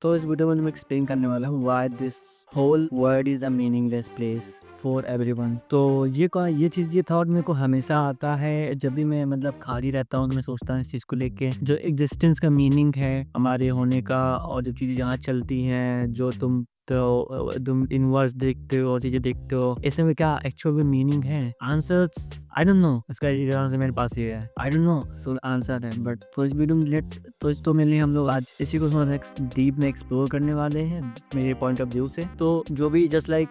तो इस वीडियो में मैं एक्सप्लेन करने वाला हूँ why this whole world is a meaningless place for everyone. तो ये थॉट मेरे को हमेशा आता है जब भी मैं मतलब खाली रहता हूँ, तो मैं सोचता हूँ इस चीज़ को लेके, जो एग्जिस्टेंस का मीनिंग है हमारे होने का, और जो चीज़ें यहाँ चलती हैं, जो तुम यूनिवर्स देखते हो, चीज़ें देखते हो, इसमें क्या एक्चुअल में मीनिंग है? Answers I don't know. इसका आंसर मेरे पास ये है, I don't know so answer है। बट तो इस वीडियो में लेट्स तो इस तो मेनली हम लोग आज इसी को थोड़ा डीप में एक्सप्लोर करने वाले हैं मेरे पॉइंट ऑफ व्यू से। तो जो भी जस्ट लाइक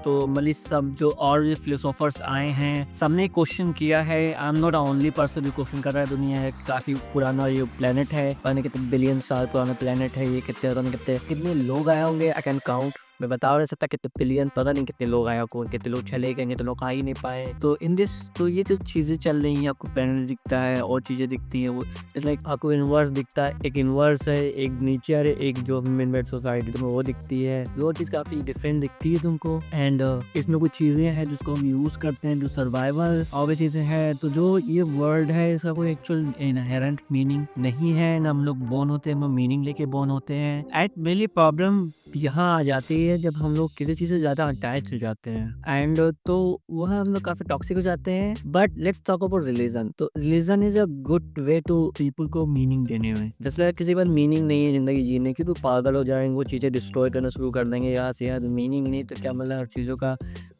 तो मतलब सब जो और भी फिलोसोफर्स आए हैं, सबने क्वेश्चन किया है। I am not only person जो क्वेश्चन कर रहा है। दुनिया है काफी पुराना, ये प्लेनेट है, पता नहीं कितने बिलियन साल पुराना प्लेनेट है ये, कितने लोग आए होंगे, आई कैन काउंट। मैं बता नहीं सकता कितने बिलियन, पता नहीं कितने लोग आए को, कितने लोग चले गए, कितने लोग आ ही नहीं पाए। तो इन दिस तो ये जो चीजें चल रही हैं, आपको प्लेनेट दिखता है और चीजें दिखती हैं, वो इट्स लाइक आपको यूनिवर्स दिखता है, एक यूनिवर्स है, एक नेचर है, एक जो ह्यूमन मेड सोसाइटी तुम्हें वो दिखती है। वो चीज़ काफ़ी डिफरेंट दिखती है तुमको। एंड इसमें कुछ चीज़ें हैं जिसको हम यूज़ करते हैं, जो सर्वाइवल और भी चीज़ें हैं। तो जो ये वर्ल्ड है, इसका कोई एक्चुअल इनहेरेंट मीनिंग नहीं है। ना हम लोग बोर्न होते हैं, हम मीनिंग लेके बोर्न होते हैं। एट मेनली प्रॉब्लम यहाँ आ जाती है जब हम लोग किसी चीज़ से ज़्यादा अटैच हो जाते हैं, एंड तो वह हम लोग काफ़ी टॉक्सिक हो जाते हैं। But let's talk about religion. तो religion is a good way to people को मीनिंग देने में। जैसे लाइक किसी पर मीनिंग नहीं है जिंदगी जीने की, तो पागल हो जाएंगे, वो चीज़ें डिस्ट्रॉय करना शुरू कर देंगे। यहाँ से यार मीनिंग नहीं तो क्या मतलब हर चीज़ों का,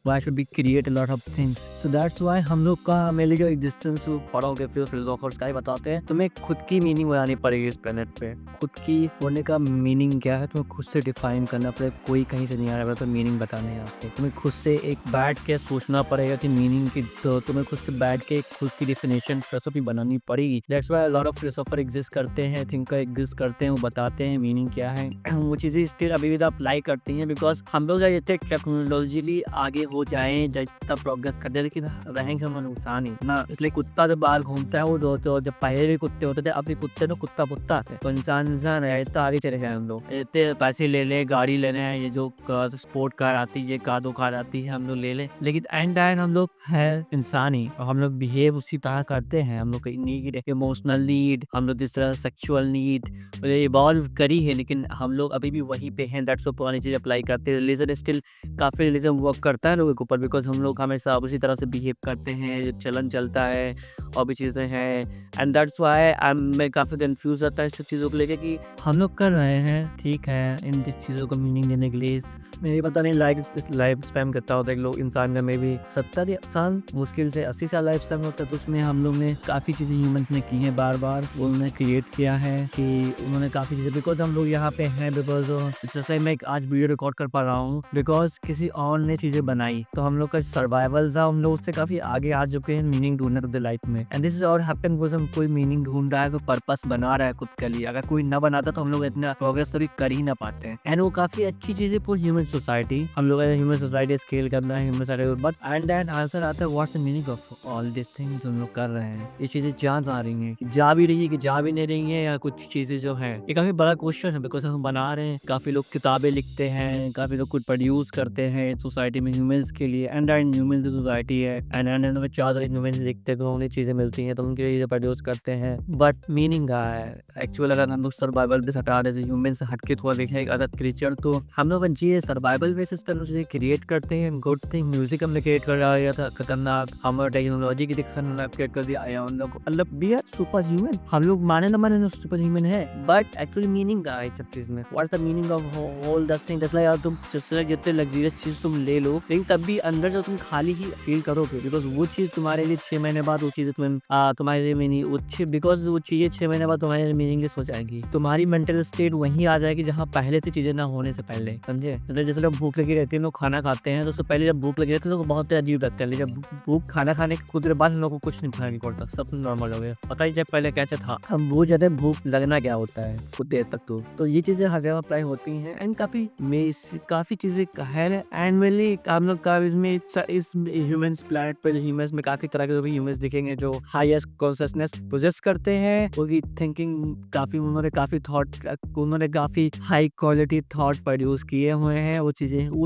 why should we create a lot of things? So that's why हम लोग का मेरे जो एग्जिस्टेंस पढ़ोगे फिर फिलोसोफर्स का ही बताते हैं, तुम्हें खुद की मीनिंग बनानी पड़ेगी इस प्लेनेट पे। खुद की होने का मीनिंग क्या है तुम्हें खुद से डिफाइन करना पड़ेगा। कोई कहीं से नहीं आ रहा तो मीनिंग बताने आपको, तुम्हें खुद से एक बैठ के सोचना पड़ेगा कि मीनिंग की, तो तुम्हें खुद से बैठ के खुद की डिफिनेशन फिलोसफी बनानी पड़ेगी। That's why lot of philosopher exist करते हैं, थिंकर एग्जिस्ट करते हैं, वो बताते हैं मीनिंग क्या है। वो चीज़ें स्टिल अभी भी अप्लाई करती हैं, बिकॉज हम लोग जितने टेक्नोलॉजिकली आगे हो जाएं, जितना प्रोग्रेस करते हैं, लेकिन रहेंगे हम इंसान ही ना। इसलिए कुत्ता जब बाहर घूमता है, वो तो जब पहले भी कुत्ते होते थे, अभी कुत्ते तो कुत्ता पुत्ता थे, तो इंसान है, इतना आगे चले गए हम लोग। इतने पैसे ले ले, गाड़ी लेने हैं, ये जो स्पोर्ट कार आती है, ये कार कार आती है, हम लोग ले ले, लेकिन एंड हम लोग है इंसान ही, और हम लोग बिहेव उसी तरह करते हैं। हम लोग की नीड, इमोशनल नीड, हम लोग जिस तरह सेक्सुअल नीड इवॉल्व करी है, लेकिन हम लोग अभी भी वहीं पे हैं। दैट्स व्हाई पुरानी चीज अप्लाई करते हैं। रिलीजन स्टिल काफी रिलीजन वर्क करता है लोगों के ऊपर, बिकॉज हम लोग हमेशा उसी तरह से बिहेव करते हैं, चलन चलता है और भी चीज़ें हैं। एंड दैट्स व्हाई मैं काफ़ी कंफ्यूज रहता है इस सब चीज़ों को लेके कि हम लोग कर रहे हैं ठीक है इन चीज़ों को मीनिंग देने के लिए। मेरे पता नहीं लाइफ स्पैन करता होता है लोग, इंसान का मे भी 70 साल, मुश्किल से 80 साल लाइफ स्पैन होता है। तो उसमें हम लोग ने काफ़ी चीज़ें ह्यूमंस ने की हैं, बार बार उन्होंने क्रिएट किया है कि उन्होंने काफ़ी चीज़ें, बिकॉज हम लोग यहाँ पे हैं, बिकॉज जैसे मैं आज वीडियो रिकॉर्ड कर पा रहा हूँ बिकॉज किसी और ने चीज़ें बनाई। तो हम लोग का सर्वाइवल था, हम लोग उससे काफ़ी आगे आ चुके हैं मीनिंग ढूंढने के लाइफ में। एंड दिस इज और हैपन बिकॉज हम कोई मीनिंग ढूंढ रहा है, कोई पर्पस बना रहा है खुद के लिए। अगर कोई ना बनाता तो हम लोग इतना प्रोग्रेस तो भी कर ही ना पाते हैं। एंड वो काफ़ी अच्छी चीज़ है फॉर ह्यूमन सोसाइटी। हम लोग ह्यूमन सोसाइटी स्केल करना है, human society. But and then answer आता है what's the meaning of all this thing जो हम लोग कर रहे हैं। ये चीज़ें जहाँ जा रही हैं, जा भी रही है कि जा भी नहीं रही है, या कुछ चीज़ें जो है, ये काफ़ी बड़ा क्वेश्चन है। बिकॉज हम बना रहे हैं, काफ़ी लोग किताबें लिखते हैं, काफ़ी लोग कुछ प्रोड्यूस करते हैं सोसाइटी में ह्यूमंस के लिए। एंड ह्यूमन सोसाइटी है, एंड में 4 ह्यूमंस लिखते हैं, तो उन्हें चीज़ें मिलती हैं, तो उनके लिए प्रोड्यूस करते हैं। बट मीनिंग क्या है एक्चुअल? अगर हम लोग सर्वाइवल पे हटा रहे, ह्यूमन से हटके थोड़ा देखें एक अदर क्रिएचर, तो हम लोग जी सर्वाइवल बेसिस पर चीज़ें क्रिएट करते हैं। गुड थिंग म्यूजिक हमने क्रिएट कर रहा था खतरनाक, हम टेक्नोलॉजी की क्रिएट कर दिया हम लोग, मतलब बी आर सुपर ह्यूमन। हम लोग माने ना माने सुपर ह्यूमन है, बट एक्चुअली मीनिंग क्या है सब चीज में? What's the meaning of whole this thing? जैसे यार तुम जितने लग्जरियस चीज तुम ले लो, लेकिन तब भी अंदर जो तुम खाली ही फील करोगे, बिकॉज वो चीज तुम्हारे लिए 6 महीने बाद वो चीज तुम्हारे लिए मीनिंग, बिकॉज वो चीजें 6 महीने बाद तुम्हारे लिए मीनिंगलेस हो जाएगी। तुम्हारी मेंटल स्टेट वहीं आ जाएगी जहाँ पहले से चीजें ना होने से पहले, समझे? तो जैसे लोग भूख लगी रहती है, लोग खाना खाते हैं, तो उससे पहले जब भूख लगी रहती है तो बहुत अजीब लगता है, लेकिन जब भूख खाना खाने के कुछ देर बाद हम लोग को कुछ नहीं फर्क पड़ता, सब नॉर्मल हो गया। पता ही जब पहले कैसे था, हम भूल जाते हैं भूख लगना क्या होता है कुछ देर तक। तो ये चीजें हर जगह अप्लाई होती हैं, एंड काफी चीजें है। एंड मेनली हम लोग का इसमें इस ह्यूमंस प्लैनेट पे ह्यूमंस में काफी तरह के ह्यूमंस दिखेंगे जो हाईएस्ट कॉन्शियसनेस पोजेस करते हैं, उनकी थिंकिंग काफी, उन्होंने काफी हाई क्वालिटी थॉट प्रोड्यूस किए हुए हैं। वो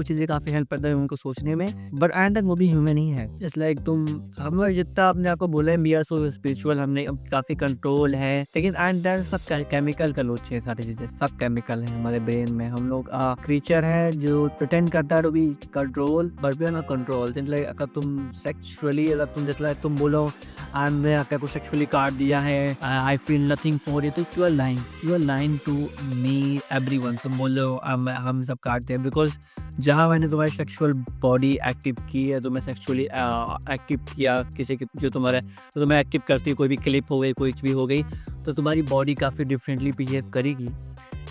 चीजें काफी हेल्प करता है उनको सोचने में। बट एंड वो भी ह्यूमन ही है। इट्स लाइक हम जितना अपने आपको बोले वी आर सो स्पिरिचुअल, हमने काफी कंट्रोल है, लेकिन एंड देयर सब केमिकल का लोच है, सारी चीजें सब केमिकल है हमारे ब्रेन में। हम लोग क्रीचर है जो प्रिटेंड करता है to be control but we are not control. अगर तुम सेक्सुअली, अगर तुम जैसे तुम बोलो मैं अगर को सेक्सुअली काट दिया है, I feel nothing for you, तो you are lying to me everyone. तुम बोलो हम सब काटते हैं बिकॉज जहाँ मैंने तुम्हारी सेक्सुअल बॉडी एक्टिव की है, तुम्हें सेक्सुअली एक्टिव किया किसी की जो तुम्हारे, तो तुम्हें एक्टिव करती है, कोई भी क्लिप हो गई, कोई भी हो गई, तो तुम्हारी बॉडी काफ़ी डिफरेंटली बिहेव करेगी।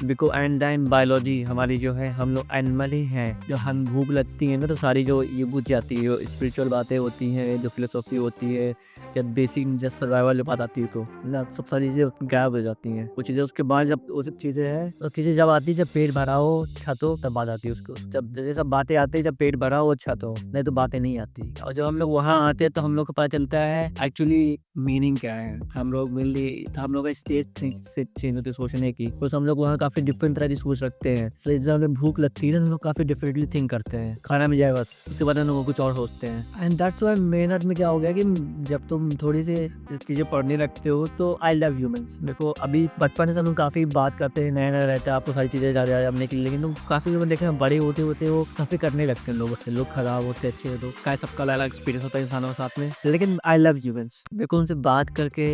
बिकॉज एंड दैन बायोलॉजी हमारी जो है, हम लोग एनिमल ही हैं। जो हम भूख लगती है ना, तो सारी जो ये बुझ जाती है, स्पिरिचुअल बातें होती हैं, जो फिलोसॉफी होती है, जब बेसिक जस्ट सर्वाइवल बात आती है तो ना सब सारी चीज़ें गायब हो जाती हैं। वो चीज़ें उसके बाद जब वो सब चीज़ें हैं, तो चीज़ें जब आती है, जब पेट भरा हो, छत हो, तब बात आती है उसको। जब जैसे सब बातें आती है जब पेट भरा हो, छत हो, नहीं तो बातें नहीं आती। और जब हम लोग वहाँ आते हैं तो हम लोग को पता चलता है एक्चुअली मीनिंग क्या है। हम लोग हम लोग का स्टेज से चेंज होती है सोचने की, तो हम लोग वहाँ काफ़ी डिफरेंट तरह की सोच रखते हैं। तो जब हमें भूख लगती है ना, हम लोग काफ़ी डिफरेंटली थिंक करते हैं, खाना मिल जाए बस, उसके बाद हम लोग कुछ और सोचते हैं। एंड दैट्स व्हाई मेहनत में क्या हो गया कि जब तुम थोड़ी सी चीज़ें पढ़ने लगते हो तो आई लव ह्यूमंस। देखो अभी बचपन से हम लोग काफ़ी बात करते हैं, नया नया रहता है, आपको सारी चीज़ें जानने के लिए, लेकिन तुम काफ़ी लोग देखे बड़े होते होते वो काफ़ी करने लगते हैं लोगों से, लोग खराब होते अच्छे होते, क्या सबका अलग एक्सपीरियंस होता है इंसानों के साथ में। लेकिन आई लव ह्यूमंस, मेरे को उनसे बात करके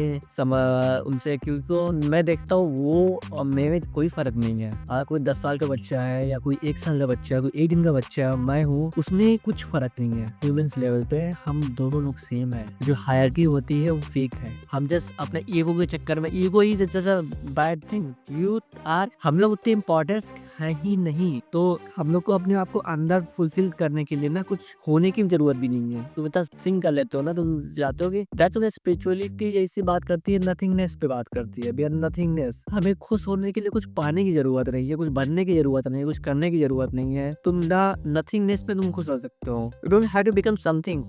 उनसे, क्योंकि मैं देखता हूँ वो और मेरे कोई फ़र्क नहीं है। अगर कोई 10 साल का बच्चा है या कोई 1 साल का बच्चा है, कोई 1 दिन का बच्चा है, मैं हूँ, उसमें कुछ फ़र्क नहीं है। ह्यूमंस लेवल पे हम दोनों लोग सेम है। जो हायरार्की होती है वो फेक है। हम जस्ट अपने ईगो के चक्कर में, ईगो ही just a bad thing, you are, हम लोग उतने इम्पोर्टेंट है ही नहीं। तो हम लोग को अपने आप को अंदर फुलफिल करने के लिए ना कुछ होने की जरूरत भी नहीं है। तुम इतना सिंग कर लेते हो ना, तुम जाते हो कि दैट्स व्हाई स्पिरिचुअलिटी ऐसी बात करती है, नथिंगनेस पे बात करती है। We are nothingness. हमें खुश होने के लिए कुछ पाने की जरूरत नहीं है, कुछ बनने की जरूरत नहीं है, कुछ करने की जरूरत नहीं है। तुम ना नथिंगनेस में तुम खुश हो सकते हो। You don't have to become something,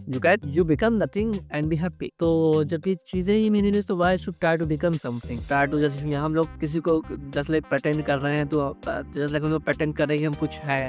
you become nothing and be happy. तो जब ये चीजें ही मीनिंगलेस, तो why should try to become something, try to, जैसे हम लोग किसी को जस्ट लाइक प्रेटेंड कर रहे हैं, तो जस्ट लाइक हम लोग प्रेटेंड कर रहे हैं हम कुछ है।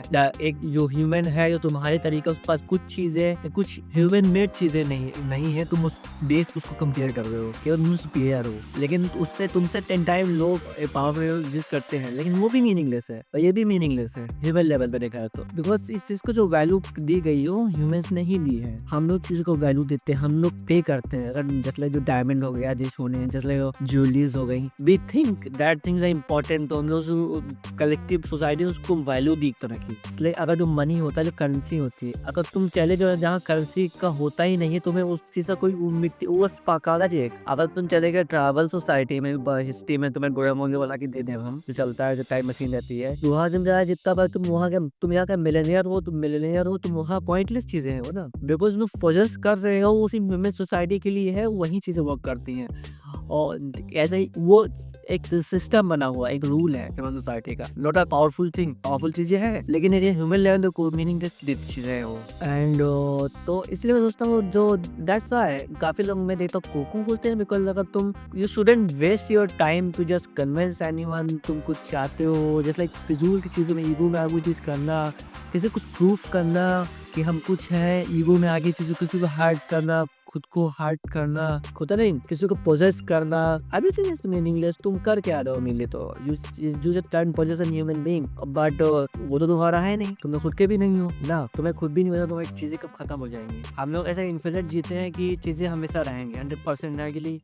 एक जो ह्यूमन है, जो तुम्हारे तरीके उसके पास कुछ चीजें, कुछ ह्यूमन मेड चीजें नहीं है, तुम उस बेस उसको कंपेयर कर रहे हो कि तुम सुपीरियर हो, लेकिन उससे तुमसे 10 टाइम लोग पावरफुल जिस करते हैं, लेकिन वो भी मीनिंगलेस है और ये भी मीनिंगलेस है ह्यूमन लेवल पे देखा है तो। बिकॉज इस चीज को जो वैल्यू दी गई हो ह्यूमंस ने ही दी है। हम लोग चीज को वैल्यू देते हैं, हम लोग पे करते हैं। अगर जस्ट लाइक जो डायमंड हो गया, जो सोने, जस्ट लाइक ज्वेलरीज हो गई, we think that things are important, तो हम लोग कलेक्टिव सोसाइटी उसको वैल्यू दी तरह की। इसलिए अगर जो मनी होता है, जो करेंसी होती है, अगर तुम चले जो जहाँ करेंसी का होता ही नहीं है, तुम्हें उस चीज का कोई कागज है। अगर तुम चले गए ट्रैवल सोसाइटी में, हिस्ट्री में तुम्हें गोरामोंगे वाला की दे दे हम, जो चलता है, जो टाइम मशीन रहती है, वहाँ तुम जाए जितना बार तुम वहाँ का, तुम यहाँ का मिलेनियर हो, तुम वहाँ पॉइंटलेस चीजें हो ना, बिकॉज तुम फॉजस कर रहे हो उसी ह्यूमन सोसाइटी के लिए है, वही चीजें वर्क करती हैं। और ऐसे ही वो एक सिस्टम बना हुआ, एक रूल है ह्यूमन सोसाइटी का। Not a powerful thing, powerful चीजें हैं, लेकिन ये ह्यूमन लेवल पे मीनिंगलेस चीजें हैं वो। एंड तो इसलिए मैं सोचता हूँ जो दैट्स व्हाई काफी लोग मैं देखता हूँ कोकू बोलते हैं, बिकॉज अगर तुम you shouldn't waste your time to just convince anyone. तुम कुछ चाहते हो जैसे लाइक फिजूल की चीजों में ईगो में आगे चीज करना, किसी कुछ प्रूफ करना कि हम कुछ है, ईगो में आगे चीजों, किसी को हार्ट करना, खुद को हार्ट करना, खुद नहीं किसी को पोजेस करना, एवरीथिंग इज मीनिंगलेस। तुम कर क्या रहे हो मेनली, तो you just turn poses an human being, but वो तो तुम्हारा है नहीं, तुम खुद के भी नहीं हो ना, तुम्हें खुद भी नहीं पता तुम्हारी चीजें कब खत्म हो जाएंगी। हम लोग ऐसे इन्फिनिट जीते हैं कि चीजें हमेशा रहेंगी 100% रहेंगी।